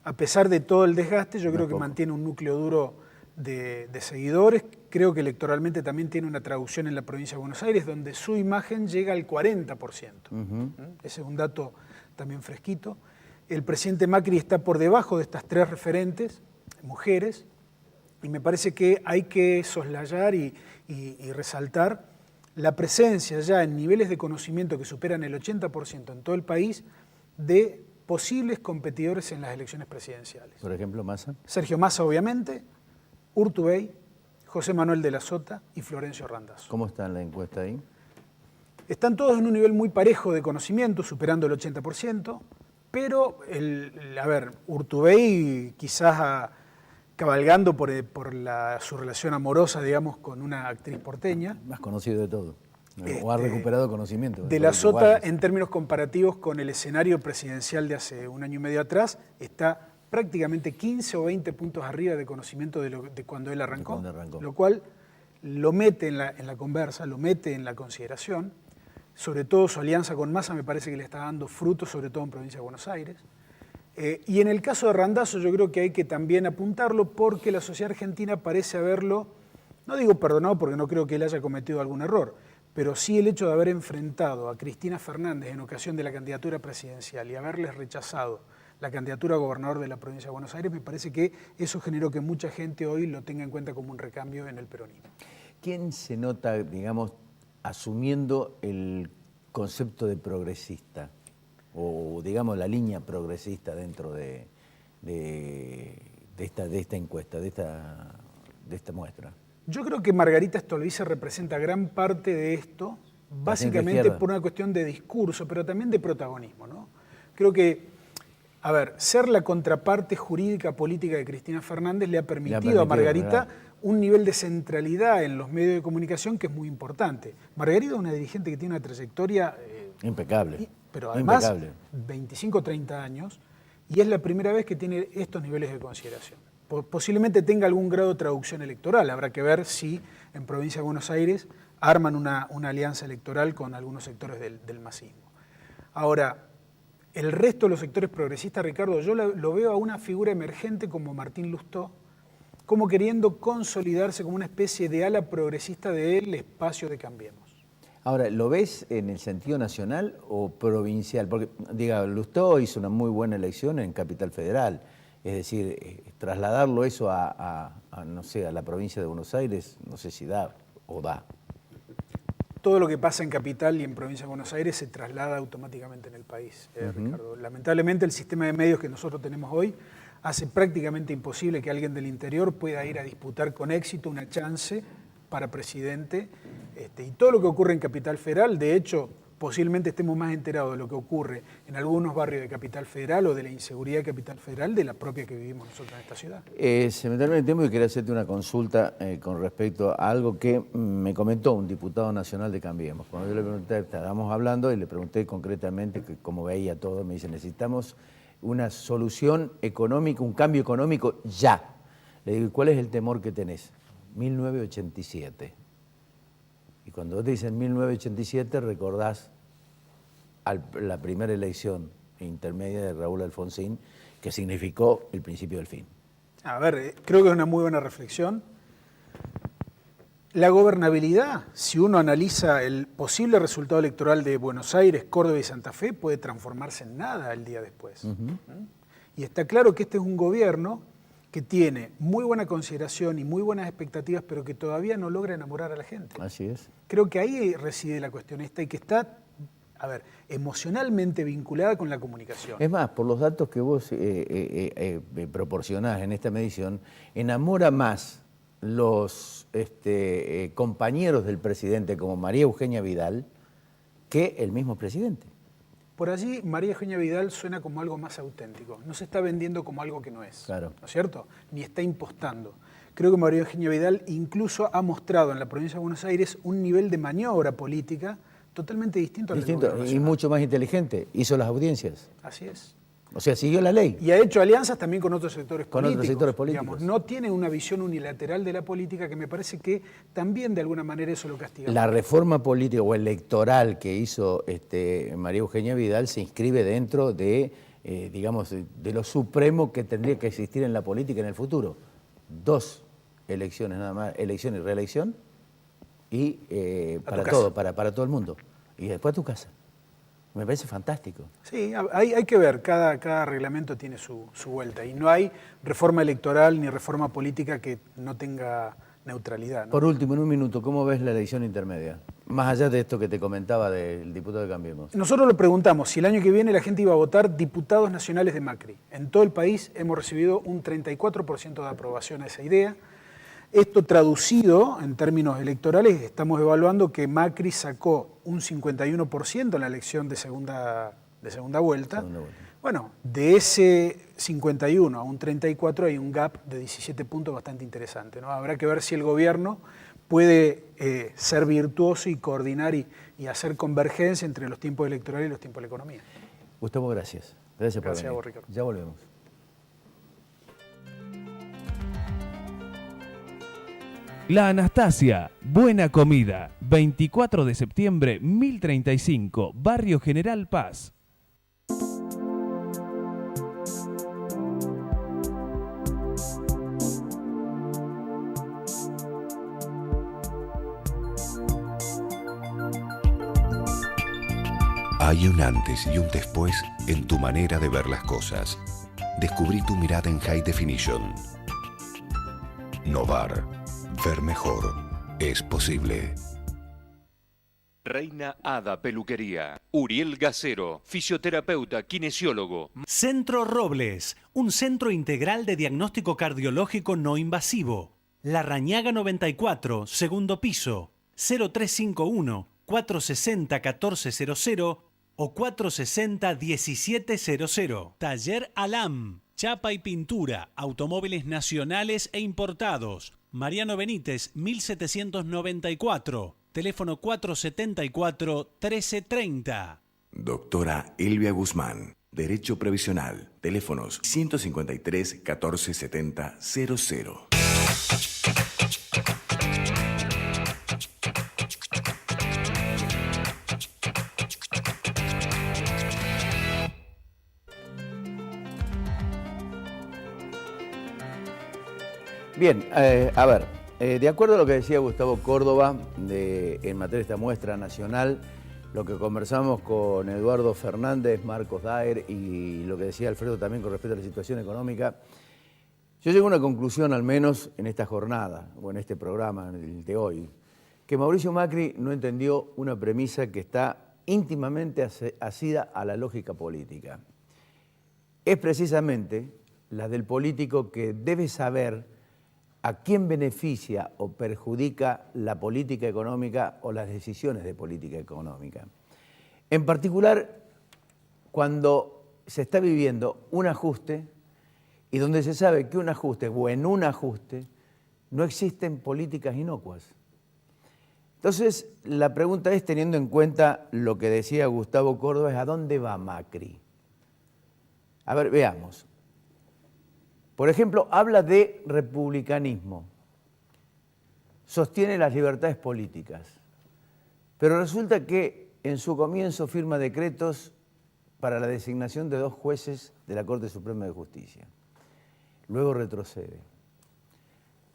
A pesar de todo el desgaste, yo creo que mantiene un núcleo duro de seguidores. Creo que electoralmente también tiene una traducción en la provincia de Buenos Aires, donde su imagen llega al 40%. Ese es un dato también fresquito. El presidente Macri está por debajo de estas 3 referentes, mujeres, y me parece que hay que soslayar y resaltar la presencia ya en niveles de conocimiento que superan el 80% en todo el país de posibles competidores en las elecciones presidenciales. Por ejemplo, Massa. Sergio Massa, obviamente, Urtubey, José Manuel de la Sota y Florencio Randazzo. ¿Cómo está en la encuesta ahí? Están todos en un nivel muy parejo de conocimiento, superando el 80%, pero, Urtubey quizás cabalgando por su relación amorosa, digamos, con una actriz porteña. Más conocido de todo. O ha recuperado conocimiento. De la Sota, en términos comparativos con el escenario presidencial de hace un año y medio atrás, está prácticamente 15 o 20 puntos arriba de conocimiento de cuando él arrancó. Lo cual lo mete en la conversa, lo mete en la consideración. Sobre todo su alianza con Massa me parece que le está dando frutos, sobre todo en provincia de Buenos Aires. Y en el caso de Randazzo yo creo que hay que también apuntarlo porque la sociedad argentina parece haberlo, no digo perdonado porque no creo que él haya cometido algún error, pero sí el hecho de haber enfrentado a Cristina Fernández en ocasión de la candidatura presidencial y haberles rechazado la candidatura a gobernador de la provincia de Buenos Aires, me parece que eso generó que mucha gente hoy lo tenga en cuenta como un recambio en el peronismo. ¿Quién se nota, digamos, asumiendo el concepto de progresista? O, digamos, la línea progresista dentro de esta encuesta, de esta muestra. Yo creo que Margarita Stolbizer representa gran parte de esto, básicamente por una cuestión de discurso, pero también de protagonismo, ¿no? Creo que, ser la contraparte jurídica política de Cristina Fernández le ha permitido a Margarita un nivel de centralidad en los medios de comunicación que es muy importante. Margarita es una dirigente que tiene una trayectoria impecable. Pero además, 25 o 30 años, y es la primera vez que tiene estos niveles de consideración. Posiblemente tenga algún grado de traducción electoral, habrá que ver si en provincia de Buenos Aires arman una alianza electoral con algunos sectores del masismo. Ahora, el resto de los sectores progresistas, Ricardo, yo lo veo a una figura emergente como Martín Lustó, como queriendo consolidarse como una especie de ala progresista del espacio de Cambiemos. Ahora, ¿lo ves en el sentido nacional o provincial? Porque, Lustó hizo una muy buena elección en Capital Federal. Es decir, trasladarlo eso no sé, a la provincia de Buenos Aires, no sé si da o da. Todo lo que pasa en Capital y en provincia de Buenos Aires se traslada automáticamente en el país, Ricardo. Lamentablemente el sistema de medios que nosotros tenemos hoy hace prácticamente imposible que alguien del interior pueda ir a disputar con éxito una chance para presidente. Y todo lo que ocurre en Capital Federal, de hecho, posiblemente estemos más enterados de lo que ocurre en algunos barrios de Capital Federal o de la inseguridad de Capital Federal de la propia que vivimos nosotros en esta ciudad. Se me termina el tiempo y quería hacerte una consulta con respecto a algo que me comentó un diputado nacional de Cambiemos. Cuando yo le pregunté, estábamos hablando y le pregunté concretamente cómo veía todo, me dice, necesitamos una solución económica, un cambio económico ya. Le digo, ¿cuál es el temor que tenés? 1987. Y cuando te dicen 1987 recordás la primera elección intermedia de Raúl Alfonsín, que significó el principio del fin. Creo que es una muy buena reflexión. La gobernabilidad, si uno analiza el posible resultado electoral de Buenos Aires, Córdoba y Santa Fe, puede transformarse en nada el día después. Y está claro que este es un gobierno que tiene muy buena consideración y muy buenas expectativas, pero que todavía no logra enamorar a la gente. Así es. Creo que ahí reside la cuestión esta y que está, emocionalmente vinculada con la comunicación. Es más, por los datos que vos proporcionás en esta medición, enamora más los compañeros del presidente como María Eugenia Vidal que el mismo presidente. Por allí, María Eugenia Vidal suena como algo más auténtico. No se está vendiendo como algo que no es. Claro. ¿No es cierto? Ni está impostando. Creo que María Eugenia Vidal incluso ha mostrado en la provincia de Buenos Aires un nivel de maniobra política totalmente distinto al del gobierno nacional. Y mucho más inteligente. Hizo las audiencias. Así es. O sea, siguió la ley. Y ha hecho alianzas también con otros sectores políticos. Con otros sectores políticos. Digamos, no tiene una visión unilateral de la política que me parece que también de alguna manera eso lo castiga. La reforma política o electoral que hizo María Eugenia Vidal se inscribe dentro de, de lo supremo que tendría que existir en la política en el futuro. 2 elecciones nada más, elección y reelección, y para todo el mundo. Y después a tu casa. Me parece fantástico. Sí, hay que ver, cada reglamento tiene su vuelta y no hay reforma electoral ni reforma política que no tenga neutralidad, ¿no? Por último, en un minuto, ¿cómo ves la elección intermedia? Más allá de esto que te comentaba del diputado de Cambiemos. Nosotros le preguntamos si el año que viene la gente iba a votar diputados nacionales de Macri. En todo el país hemos recibido un 34% de aprobación a esa idea. Esto traducido en términos electorales, estamos evaluando que Macri sacó un 51% en la elección de segunda vuelta. Bueno, de ese 51 a un 34 hay un gap de 17 puntos bastante interesante, ¿no? Habrá que ver si el gobierno puede ser virtuoso y coordinar y hacer convergencia entre los tiempos electorales y los tiempos de la economía. Gustavo, gracias. Gracias por venir. A vos, Ricardo. Ya volvemos. La Anastasia, buena comida, 24 de septiembre, 1035, Barrio General Paz. Hay un antes y un después en tu manera de ver las cosas. Descubrí tu mirada en High Definition. Novar. Ver mejor es posible. Reina Hada Peluquería. Uriel Gacero, fisioterapeuta, kinesiólogo. Centro Robles, un centro integral de diagnóstico cardiológico no invasivo. La Rañaga 94, segundo piso, 0351-460-1400 o 460-1700. Taller Alam, chapa y pintura, automóviles nacionales e importados. Mariano Benítez, 1794, teléfono 474-1330. Doctora Elvia Guzmán, Derecho Previsional, teléfonos 153-1470-00. Bien, a ver, de acuerdo a lo que decía Gustavo Córdoba en materia de esta muestra nacional, lo que conversamos con Eduardo Fernández, Marcos Daer y lo que decía Alfredo también con respecto a la situación económica, yo llego a una conclusión, al menos en esta jornada o en este programa, el de hoy, que Mauricio Macri no entendió una premisa que está íntimamente asida a la lógica política. Es precisamente la del político que debe saber a quién beneficia o perjudica la política económica o las decisiones de política económica. En particular, cuando se está viviendo un ajuste y donde se sabe que un ajuste o en un ajuste no existen políticas inocuas. Entonces, la pregunta es, teniendo en cuenta lo que decía Gustavo Córdoba, es ¿a dónde va Macri? A ver, veamos. Por ejemplo, habla de republicanismo, sostiene las libertades políticas, pero resulta que en su comienzo firma decretos para la designación de 2 jueces de la Corte Suprema de Justicia. Luego retrocede.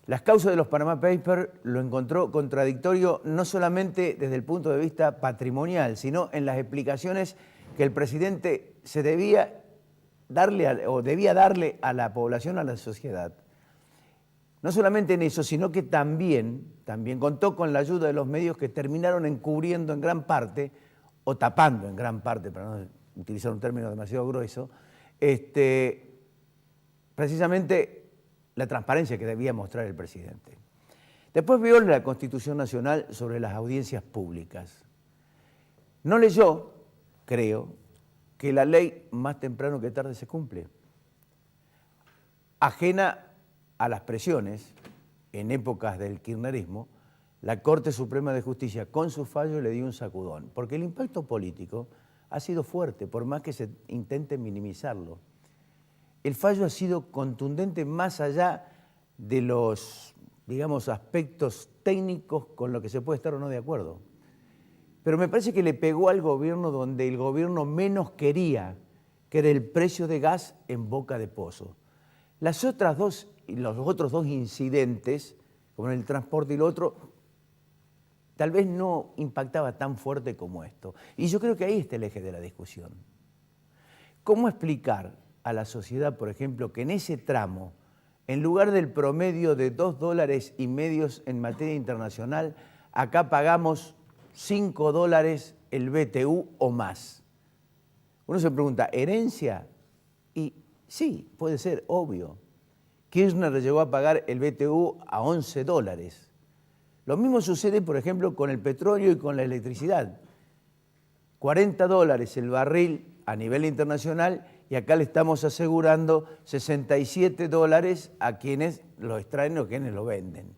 Las causas de los Panama Papers lo encontró contradictorio no solamente desde el punto de vista patrimonial, sino en las explicaciones que el presidente debía darle a la población, a la sociedad. No solamente en eso, sino que también contó con la ayuda de los medios que terminaron encubriendo en gran parte, o tapando en gran parte, para no utilizar un término demasiado grueso, precisamente la transparencia que debía mostrar el presidente. Después viola la Constitución Nacional sobre las audiencias públicas. No leyó, creo, que la ley más temprano que tarde se cumple. Ajena a las presiones, en épocas del kirchnerismo, la Corte Suprema de Justicia con su fallo le dio un sacudón, porque el impacto político ha sido fuerte, por más que se intente minimizarlo. El fallo ha sido contundente más allá de los, digamos, aspectos técnicos con los que se puede estar o no de acuerdo. Pero me parece que le pegó al gobierno donde el gobierno menos quería, que era el precio de gas en boca de pozo. Los otros 2 incidentes, como en el transporte y lo otro, tal vez no impactaba tan fuerte como esto. Y yo creo que ahí está el eje de la discusión. ¿Cómo explicar a la sociedad, por ejemplo, que en ese tramo, en lugar del promedio de $2,50 en materia internacional, acá pagamos $5 el BTU o más? Uno se pregunta, ¿herencia? Y sí, puede ser, obvio. Kirchner llegó a pagar el BTU a $11. Lo mismo sucede, por ejemplo, con el petróleo y con la electricidad. $40 el barril a nivel internacional y acá le estamos asegurando $67 a quienes lo extraen o quienes lo venden.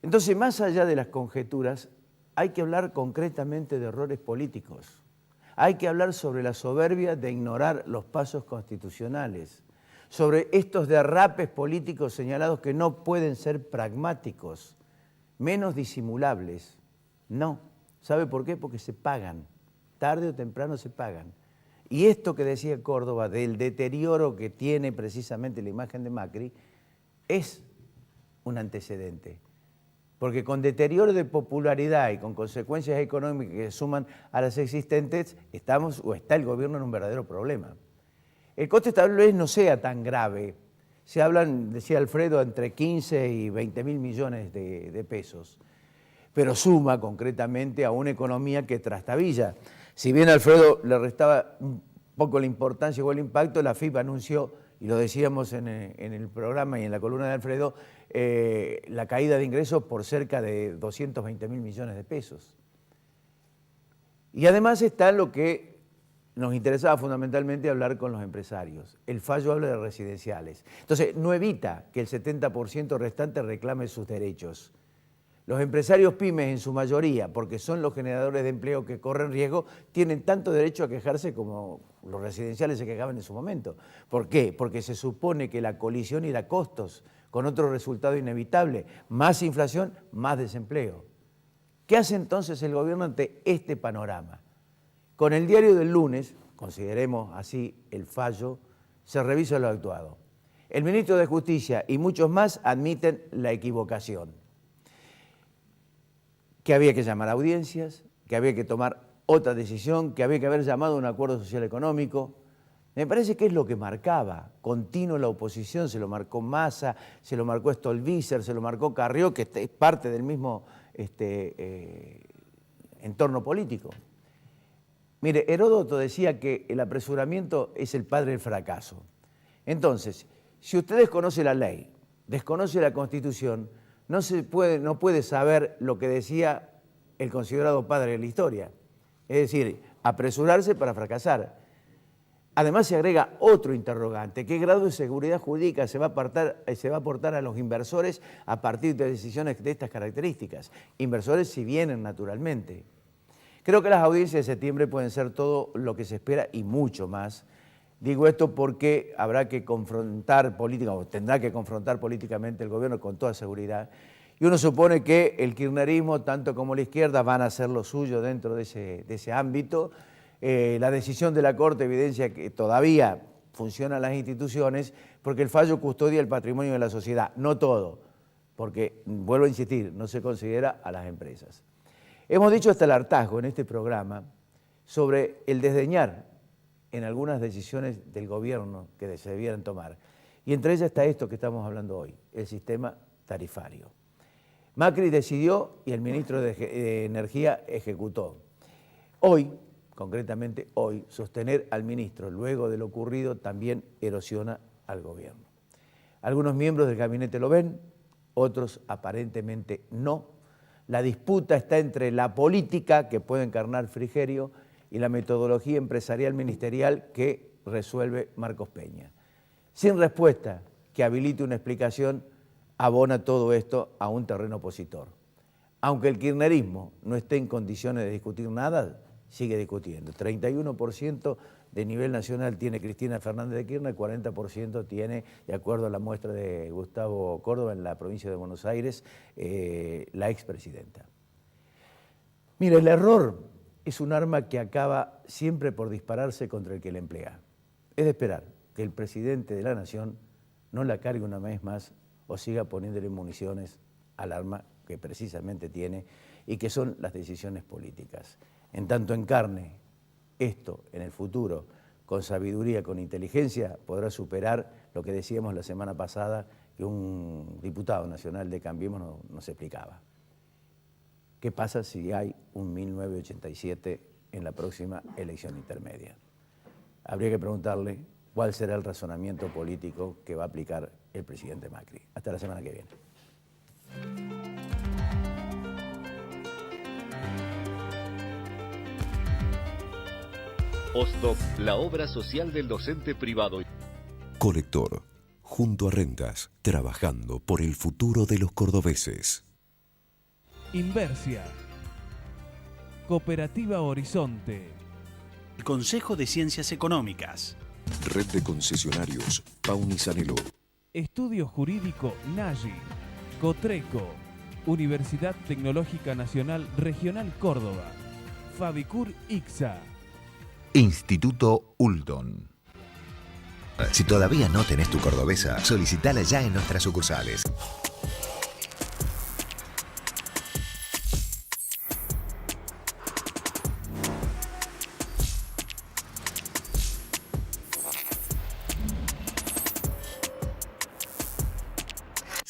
Entonces, más allá de las conjeturas, hay que hablar concretamente de errores políticos. Hay que hablar sobre la soberbia de ignorar los pasos constitucionales, sobre estos derrapes políticos señalados que no pueden ser pragmáticos, menos disimulables. No. ¿Sabe por qué? Porque se pagan. Tarde o temprano se pagan. Y esto que decía Córdoba del deterioro que tiene precisamente la imagen de Macri es un antecedente. Porque con deterioro de popularidad y con consecuencias económicas que suman a las existentes, estamos o está el gobierno en un verdadero problema. El coste tal vez no sea tan grave. Se hablan, decía Alfredo, entre 15 y 20 mil millones de pesos. Pero suma concretamente a una economía que trastabilla. Si bien Alfredo le restaba un poco la importancia o el impacto, la FIP anunció, y lo decíamos en el programa y en la columna de Alfredo, la caída de ingresos por cerca de 220 mil millones de pesos. Y además está lo que nos interesaba fundamentalmente hablar con los empresarios. El fallo habla de residenciales. Entonces, no evita que el 70% restante reclame sus derechos. Los empresarios pymes en su mayoría, porque son los generadores de empleo que corren riesgo, tienen tanto derecho a quejarse como los residenciales se quejaban en su momento. ¿Por qué? Porque se supone que la colisión irá a costos, con otro resultado inevitable, más inflación, más desempleo. ¿Qué hace entonces el gobierno ante este panorama? Con el diario del lunes, consideremos así el fallo, se revisa lo actuado. El ministro de Justicia y muchos más admiten la equivocación. Que había que llamar a audiencias, que había que tomar otra decisión, que había que haber llamado a un acuerdo social económico. Me parece que es lo que marcaba continuo la oposición, se lo marcó Massa, se lo marcó Stolbizer, se lo marcó Carrió, que es parte del mismo entorno político. Mire, Heródoto decía que el apresuramiento es el padre del fracaso. Entonces, si usted desconoce la ley, desconoce la Constitución, no puede saber lo que decía el considerado padre de la historia. Es decir, apresurarse para fracasar. Además se agrega otro interrogante. ¿Qué grado de seguridad jurídica se va a aportar a los inversores a partir de decisiones de estas características? Inversores si vienen naturalmente. Creo que las audiencias de septiembre pueden ser todo lo que se espera y mucho más. Digo esto porque habrá que confrontar tendrá que confrontar políticamente el gobierno con toda seguridad. Y uno supone que el kirchnerismo, tanto como la izquierda, van a hacer lo suyo dentro de ese ámbito. La decisión de la Corte evidencia que todavía funcionan las instituciones porque el fallo custodia el patrimonio de la sociedad, no todo, porque, vuelvo a insistir, no se considera a las empresas. Hemos dicho hasta el hartazgo en este programa sobre el desdeñar en algunas decisiones del gobierno que se debieran tomar. Y entre ellas está esto que estamos hablando hoy, el sistema tarifario. Macri decidió y el ministro de Energía ejecutó. Hoy, concretamente hoy, sostener al ministro luego de lo ocurrido también erosiona al gobierno. Algunos miembros del gabinete lo ven, otros aparentemente no. La disputa está entre la política, que puede encarnar Frigerio, y la metodología empresarial ministerial que resuelve Marcos Peña. Sin respuesta que habilite una explicación, abona todo esto a un terreno opositor. Aunque el kirchnerismo no esté en condiciones de discutir nada, sigue discutiendo. 31% de nivel nacional tiene Cristina Fernández de Kirchner, 40% tiene, de acuerdo a la muestra de Gustavo Córdoba en la provincia de Buenos Aires, la expresidenta. Mire, el error es un arma que acaba siempre por dispararse contra el que la emplea. Es de esperar que el presidente de la Nación no la cargue una vez más o siga poniéndole municiones al arma que precisamente tiene y que son las decisiones políticas. En tanto encarne esto en el futuro, con sabiduría, con inteligencia, podrá superar lo que decíamos la semana pasada, que un diputado nacional de Cambiemos nos explicaba. ¿Qué pasa si hay un 1987 en la próxima elección intermedia? Habría que preguntarle cuál será el razonamiento político que va a aplicar el presidente Macri. Hasta la semana que viene. OSDOC, la obra social del docente privado. Colector, junto a Rentas, trabajando por el futuro de los cordobeses. Inversia. Cooperativa Horizonte. El Consejo de Ciencias Económicas. Red de concesionarios Pauni Sanelo. Estudio Jurídico Nayi. Cotreco. Universidad Tecnológica Nacional Regional Córdoba. Fabicur ICSA. Instituto Uldon. Si todavía no tenés tu cordobesa, solicitala ya en nuestras sucursales.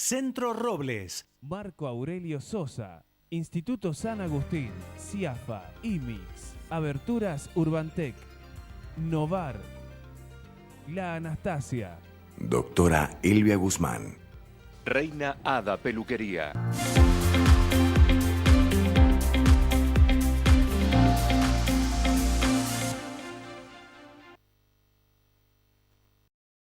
Centro Robles. Marco Aurelio Sosa. Instituto San Agustín. CIAFA. IMIX. Aberturas Urbantec. Novar. La Anastasia. Doctora Elvia Guzmán. Reina Hada Peluquería.